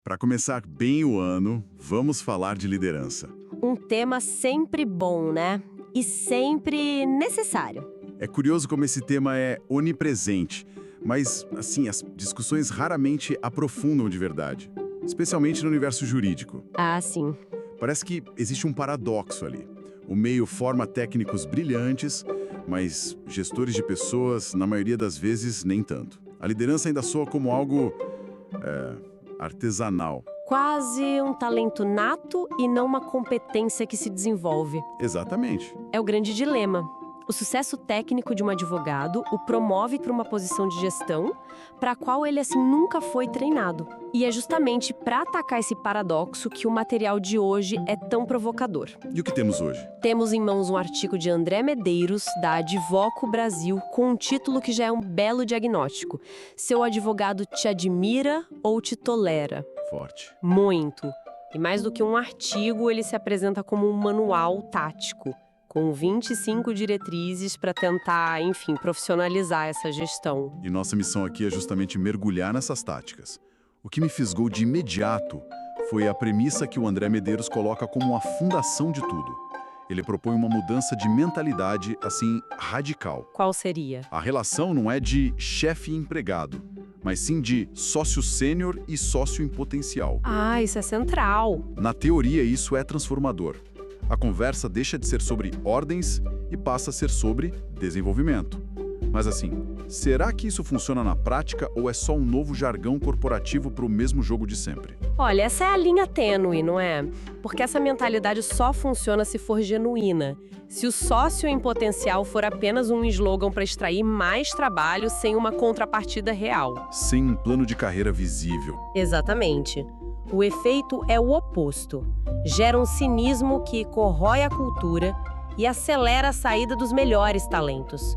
Para começar bem o ano, vamos falar de liderança. Um tema sempre bom, né? E sempre necessário. É curioso como esse tema é onipresente, mas, assim, as discussões raramente aprofundam de verdade, especialmente no universo jurídico. Ah, sim. Parece que existe um paradoxo ali. O meio forma técnicos brilhantes, mas gestores de pessoas, na maioria das vezes, nem tanto. A liderança ainda soa como algo artesanal. Quase um talento nato e não uma competência que se desenvolve. Exatamente. É o grande dilema. O sucesso técnico de um advogado o promove para uma posição de gestão para a qual ele assim nunca foi treinado. E é justamente para atacar esse paradoxo que o material de hoje é tão provocador. E o que temos hoje? Temos em mãos um artigo de André Medeiros, da Advoco Brasil, com um título que já é um belo diagnóstico. Seu advogado te admira ou te tolera? Forte. Muito. E mais do que um artigo, ele se apresenta como um manual tático, com 25 diretrizes para tentar, enfim, profissionalizar essa gestão. E nossa missão aqui é justamente mergulhar nessas táticas. O que me fisgou de imediato foi a premissa que o André Medeiros coloca como a fundação de tudo. Ele propõe uma mudança de mentalidade, assim, radical. Qual seria? A relação não é de chefe e empregado, mas sim de sócio sênior e sócio em potencial. Ah, isso é central. Na teoria, isso é transformador. A conversa deixa de ser sobre ordens e passa a ser sobre desenvolvimento. Mas assim, será que isso funciona na prática ou é só um novo jargão corporativo para o mesmo jogo de sempre? Olha, essa é a linha tênue, não é? Porque essa mentalidade só funciona se for genuína. Se o sócio em potencial for apenas um slogan para extrair mais trabalho sem uma contrapartida real. Sem um plano de carreira visível. Exatamente. O efeito é o oposto. Gera um cinismo que corrói a cultura e acelera a saída dos melhores talentos.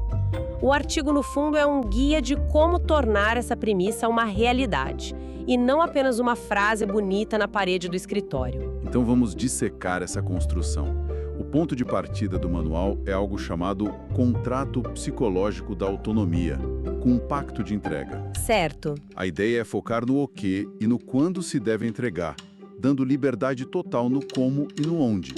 O artigo, no fundo, é um guia de como tornar essa premissa uma realidade, e não apenas uma frase bonita na parede do escritório. Então vamos dissecar essa construção. O ponto de partida do manual é algo chamado contrato psicológico da autonomia, com um pacto de entrega. Certo. A ideia é focar no o quê e no quando se deve entregar, dando liberdade total no como e no onde.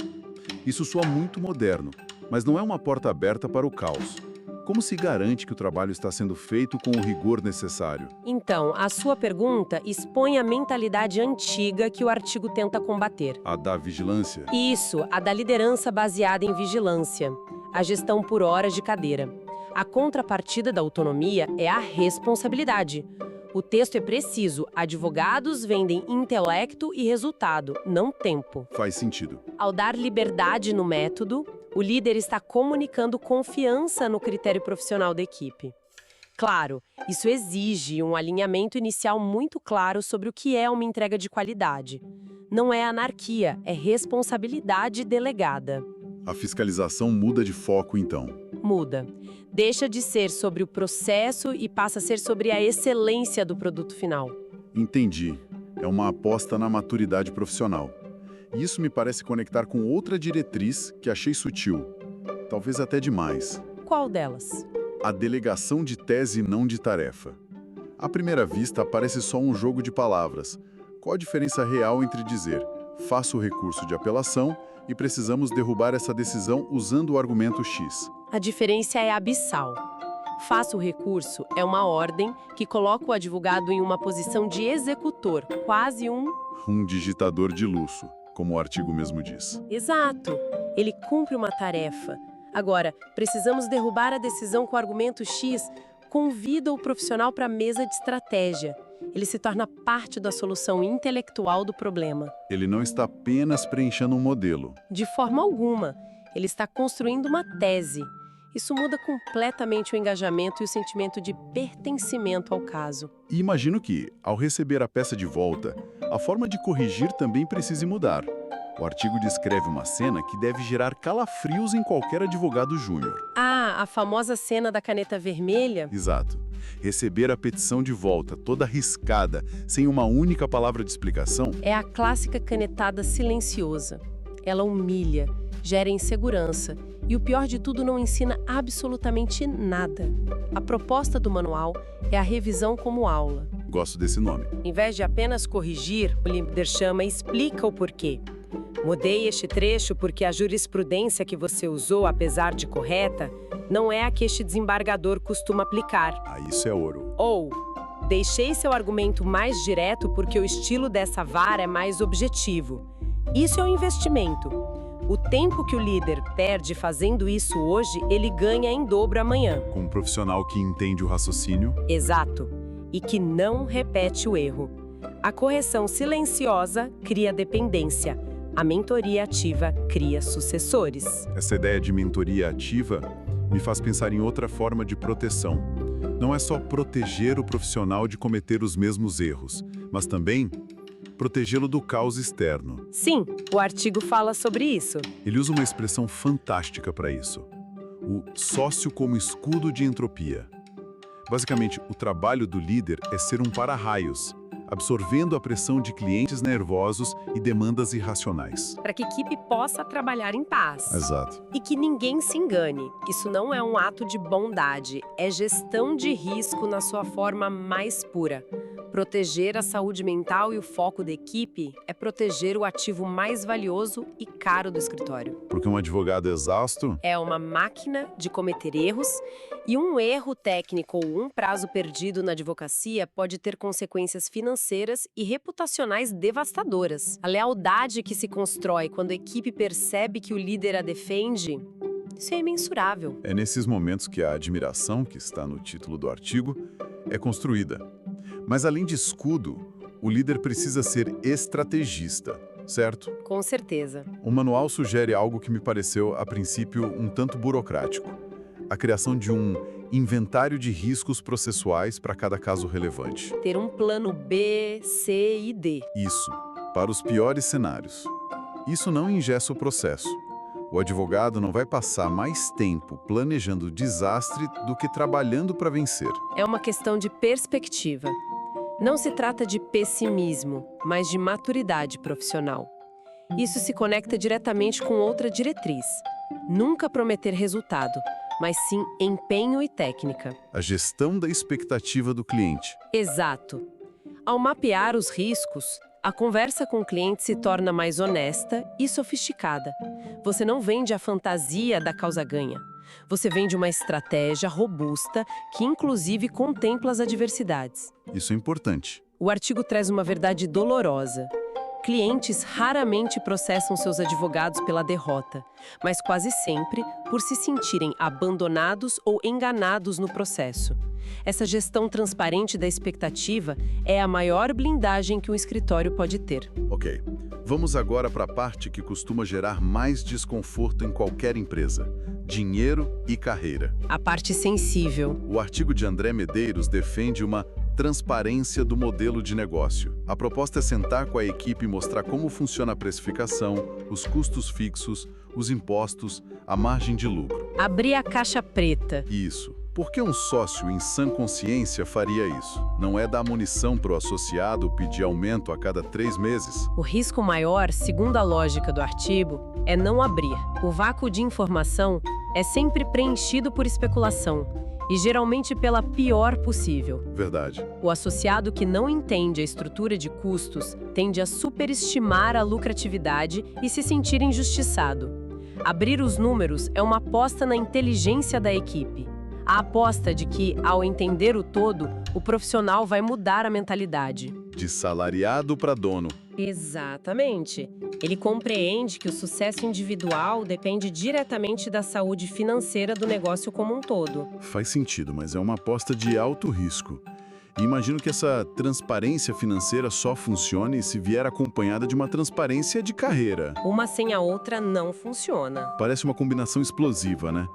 Isso soa muito moderno, mas não é uma porta aberta para o caos. Como se garante que o trabalho está sendo feito com o rigor necessário? Então, a sua pergunta expõe a mentalidade antiga que o artigo tenta combater. A da vigilância? Isso, a da liderança baseada em vigilância, a gestão por horas de cadeira. A contrapartida da autonomia é a responsabilidade. O texto é preciso, advogados vendem intelecto e resultado, não tempo. Faz sentido. Ao dar liberdade no método, o líder está comunicando confiança no critério profissional da equipe. Claro, isso exige um alinhamento inicial muito claro sobre o que é uma entrega de qualidade. Não é anarquia, é responsabilidade delegada. A fiscalização muda de foco, então. Muda. Deixa de ser sobre o processo e passa a ser sobre a excelência do produto final. Entendi. É uma aposta na maturidade profissional. E isso me parece conectar com outra diretriz que achei sutil. Talvez até demais. Qual delas? A delegação de tese e não de tarefa. À primeira vista, parece só um jogo de palavras. Qual a diferença real entre dizer faço o recurso de apelação e precisamos derrubar essa decisão usando o argumento X? A diferença é abissal. Faça o recurso é uma ordem que coloca o advogado em uma posição de executor, quase um digitador de luxo, como o artigo mesmo diz. Exato. Ele cumpre uma tarefa. Agora, precisamos derrubar a decisão com o argumento X, convida o profissional para a mesa de estratégia. Ele se torna parte da solução intelectual do problema. Ele não está apenas preenchendo um modelo. De forma alguma. Ele está construindo uma tese. Isso muda completamente o engajamento e o sentimento de pertencimento ao caso. E imagino que, ao receber a peça de volta, a forma de corrigir também precise mudar. O artigo descreve uma cena que deve gerar calafrios em qualquer advogado júnior. Ah, a famosa cena da caneta vermelha? Exato. Receber a petição de volta, toda riscada, sem uma única palavra de explicação. É a clássica canetada silenciosa. Ela humilha, gera insegurança e, o pior de tudo, não ensina absolutamente nada. A proposta do manual é a revisão como aula. Gosto desse nome. Em vez de apenas corrigir, o líder chama e explica o porquê. Mudei este trecho porque a jurisprudência que você usou, apesar de correta, não é a que este desembargador costuma aplicar. Ah, isso é ouro. Ou, deixei seu argumento mais direto porque o estilo dessa vara é mais objetivo. Isso é um investimento. O tempo que o líder perde fazendo isso hoje, ele ganha em dobro amanhã. Como um profissional que entende o raciocínio, Exato. E que não repete o erro. A correção silenciosa cria dependência. A mentoria ativa cria sucessores. essa ideia de mentoria ativa me faz pensar em outra forma de proteção. Não é só proteger o profissional de cometer os mesmos erros, mas também protegê-lo do caos externo. Sim, o artigo fala sobre isso. Ele usa uma expressão fantástica para isso: o sócio como escudo de entropia. Basicamente, o trabalho do líder é ser um para-raios, absorvendo a pressão de clientes nervosos e demandas irracionais. Para que a equipe possa trabalhar em paz. Exato. E que ninguém se engane. Isso não é um ato de bondade, é gestão de risco na sua forma mais pura. Proteger a saúde mental e o foco da equipe é proteger o ativo mais valioso e caro do escritório. Porque um advogado exausto É uma máquina de cometer erros e um erro técnico ou um prazo perdido na advocacia pode ter consequências financeiras e reputacionais devastadoras. A lealdade que se constrói quando a equipe percebe que o líder a defende, isso é imensurável. é nesses momentos que a admiração, que está no título do artigo, é construída. Mas além de escudo, o líder precisa ser estrategista, certo? Com certeza. O manual sugere algo que me pareceu, a princípio, um tanto burocrático: a criação de um inventário de riscos processuais para cada caso relevante. Ter um plano B, C e D. Isso, para os piores cenários. Isso não engessa o processo. O advogado não vai passar mais tempo planejando o desastre do que trabalhando para vencer. É uma questão de perspectiva. Não se trata de pessimismo, mas de maturidade profissional. Isso se conecta diretamente com outra diretriz. Nunca prometer resultado, mas sim empenho e técnica. A gestão da expectativa do cliente. Exato. Ao mapear os riscos, a conversa com o cliente se torna mais honesta e sofisticada. Você não vende a fantasia da causa-ganha. Você vende uma estratégia robusta que, inclusive, contempla as adversidades. Isso é importante. O artigo traz uma verdade dolorosa. Clientes raramente processam seus advogados pela derrota, mas quase sempre por se sentirem abandonados ou enganados no processo. Essa gestão transparente da expectativa é a maior blindagem que um escritório pode ter. Ok, vamos agora para a parte que costuma gerar mais desconforto em qualquer empresa: dinheiro e carreira. A parte sensível. O artigo de André Medeiros defende uma transparência do modelo de negócio. A proposta é sentar com a equipe e mostrar como funciona a precificação, os custos fixos, os impostos, a margem de lucro. Abrir a caixa preta. Isso. Por que um sócio em sã consciência faria isso? Não é dar munição para o associado pedir aumento a cada 3 meses? O risco maior, segundo a lógica do artigo, é não abrir. O vácuo de informação é sempre preenchido por especulação e geralmente pela pior possível. Verdade. O associado que não entende a estrutura de custos tende a superestimar a lucratividade e se sentir injustiçado. Abrir os números é uma aposta na inteligência da equipe. A aposta de que, ao entender o todo, o profissional vai mudar a mentalidade. De salariado para dono. Exatamente. Ele compreende que o sucesso individual depende diretamente da saúde financeira do negócio como um todo. Faz sentido, mas é uma aposta de alto risco. E imagino que essa transparência financeira só funcione se vier acompanhada de uma transparência de carreira. Uma sem a outra não funciona. Parece uma combinação explosiva, né?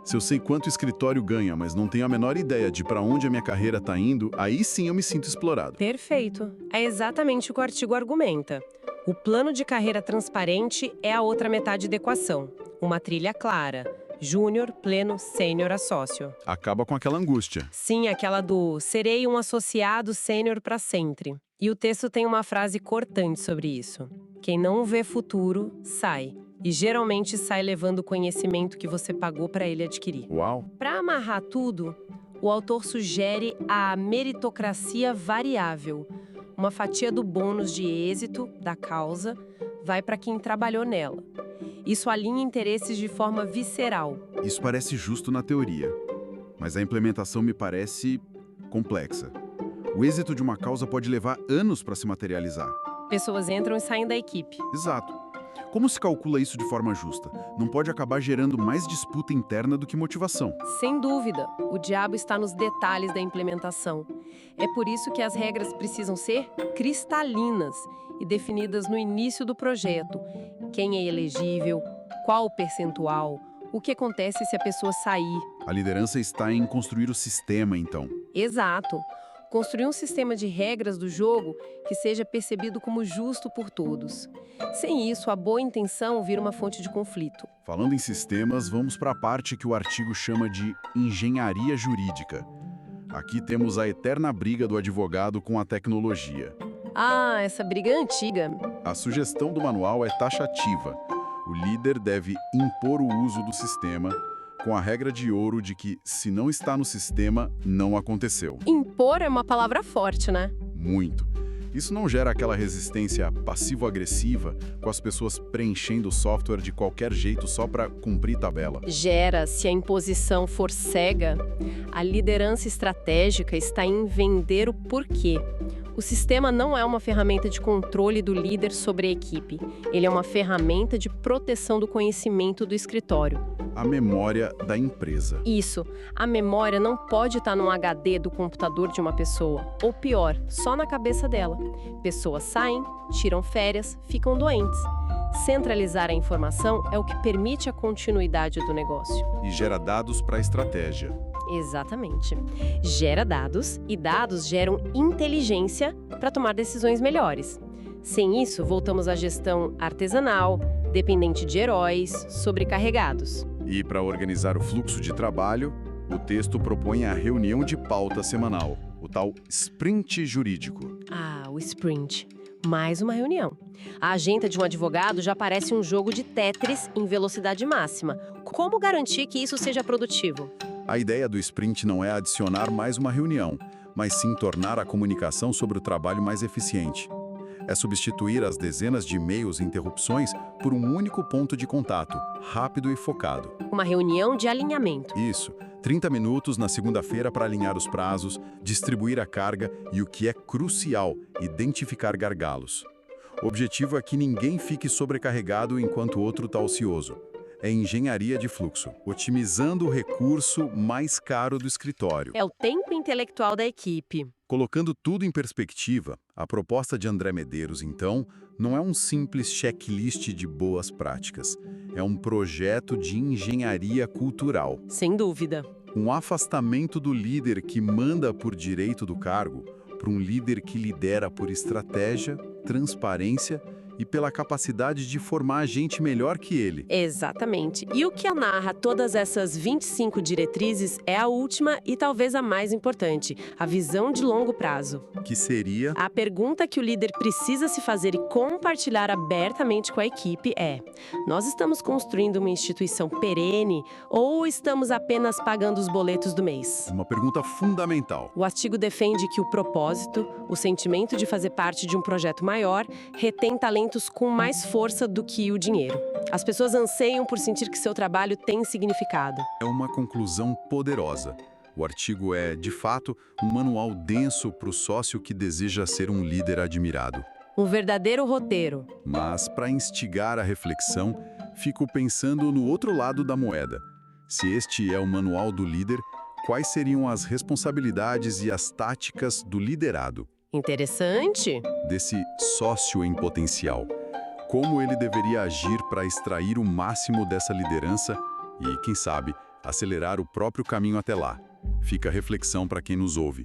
Se eu sei quanto o escritório ganha, mas não tenho a menor ideia de para onde a minha carreira está indo, aí sim eu me sinto explorado. Perfeito. É exatamente o que o artigo argumenta. O plano de carreira transparente é a outra metade da equação. Uma trilha clara. Júnior, pleno, sênior a sócio. Acaba com aquela angústia. Sim, aquela do serei um associado sênior para sempre. E o texto tem uma frase cortante sobre isso. Quem não vê futuro, sai. E geralmente sai levando o conhecimento que você pagou para ele adquirir. Uau! Para amarrar tudo, o autor sugere a meritocracia variável. Uma fatia do bônus de êxito da causa vai para quem trabalhou nela. Isso alinha interesses de forma visceral. Isso parece justo na teoria, mas a implementação me parece complexa. O êxito de uma causa pode levar anos para se materializar. Pessoas entram e saem da equipe. Exato. Como se calcula isso de forma justa? Não pode acabar gerando mais disputa interna do que motivação. Sem dúvida, o diabo está nos detalhes da implementação. É por isso que as regras precisam ser cristalinas e definidas no início do projeto. Quem é elegível, qual o percentual, o que acontece se a pessoa sair. A liderança está em construir o sistema, então. Exato. Construir um sistema de regras do jogo que seja percebido como justo por todos. Sem isso, a boa intenção vira uma fonte de conflito. Falando em sistemas, vamos para a parte que o artigo chama de engenharia jurídica. Aqui temos a eterna briga do advogado com a tecnologia. Ah, essa briga é antiga. A sugestão do manual é taxativa. O líder deve impor o uso do sistema, com a regra de ouro de que, se não está no sistema, não aconteceu. Impor é uma palavra forte, né? Muito. Isso não gera aquela resistência passivo-agressiva, com as pessoas preenchendo o software de qualquer jeito só para cumprir tabela. Gera, se a imposição for cega. A liderança estratégica está em vender o porquê. O sistema não é uma ferramenta de controle do líder sobre a equipe. Ele é uma ferramenta de proteção do conhecimento do escritório. A memória da empresa. Isso. A memória não pode estar num HD do computador de uma pessoa. Ou pior, só na cabeça dela. Pessoas saem, tiram férias, ficam doentes. Centralizar a informação é o que permite a continuidade do negócio. E gera dados para a estratégia. Exatamente. Gera dados e dados geram inteligência para tomar decisões melhores. Sem isso, voltamos à gestão artesanal, dependente de heróis, sobrecarregados. E para organizar o fluxo de trabalho, o texto propõe a reunião de pauta semanal, o tal sprint jurídico. Ah, o sprint. Mais uma reunião. A agenda de um advogado já parece um jogo de Tetris em velocidade máxima. Como garantir que isso seja produtivo? A ideia do sprint não é adicionar mais uma reunião, mas sim tornar a comunicação sobre o trabalho mais eficiente. É substituir as dezenas de e-mails e interrupções por um único ponto de contato, rápido e focado. Uma reunião de alinhamento. Isso. 30 minutos na segunda-feira para alinhar os prazos, distribuir a carga e, o que é crucial, identificar gargalos. O objetivo é que ninguém fique sobrecarregado enquanto o outro está ocioso. É engenharia de fluxo, otimizando o recurso mais caro do escritório. É o tempo intelectual da equipe. Colocando tudo em perspectiva, a proposta de André Medeiros, então, não é um simples checklist de boas práticas. É um projeto de engenharia cultural. Sem dúvida. Um afastamento do líder que manda por direito do cargo para um líder que lidera por estratégia, transparência e pela capacidade de formar gente melhor que ele. Exatamente. E o que amarra todas essas 25 diretrizes é a última e talvez a mais importante, a visão de longo prazo. Que seria... A pergunta que o líder precisa se fazer e compartilhar abertamente com a equipe é: nós estamos construindo uma instituição perene ou estamos apenas pagando os boletos do mês? Uma pergunta fundamental. O artigo defende que o propósito, o sentimento de fazer parte de um projeto maior, retém talentos com mais força do que o dinheiro. As pessoas anseiam por sentir que seu trabalho tem significado. É uma conclusão poderosa. O artigo é, de fato, um manual denso para o sócio que deseja ser um líder admirado. Um verdadeiro roteiro. Mas, para instigar a reflexão, fico pensando no outro lado da moeda. Se este é o manual do líder, quais seriam as responsabilidades e as táticas do liderado? Interessante. Desse sócio em potencial. Como ele deveria agir para extrair o máximo dessa liderança e, quem sabe, acelerar o próprio caminho até lá. Fica a reflexão para quem nos ouve.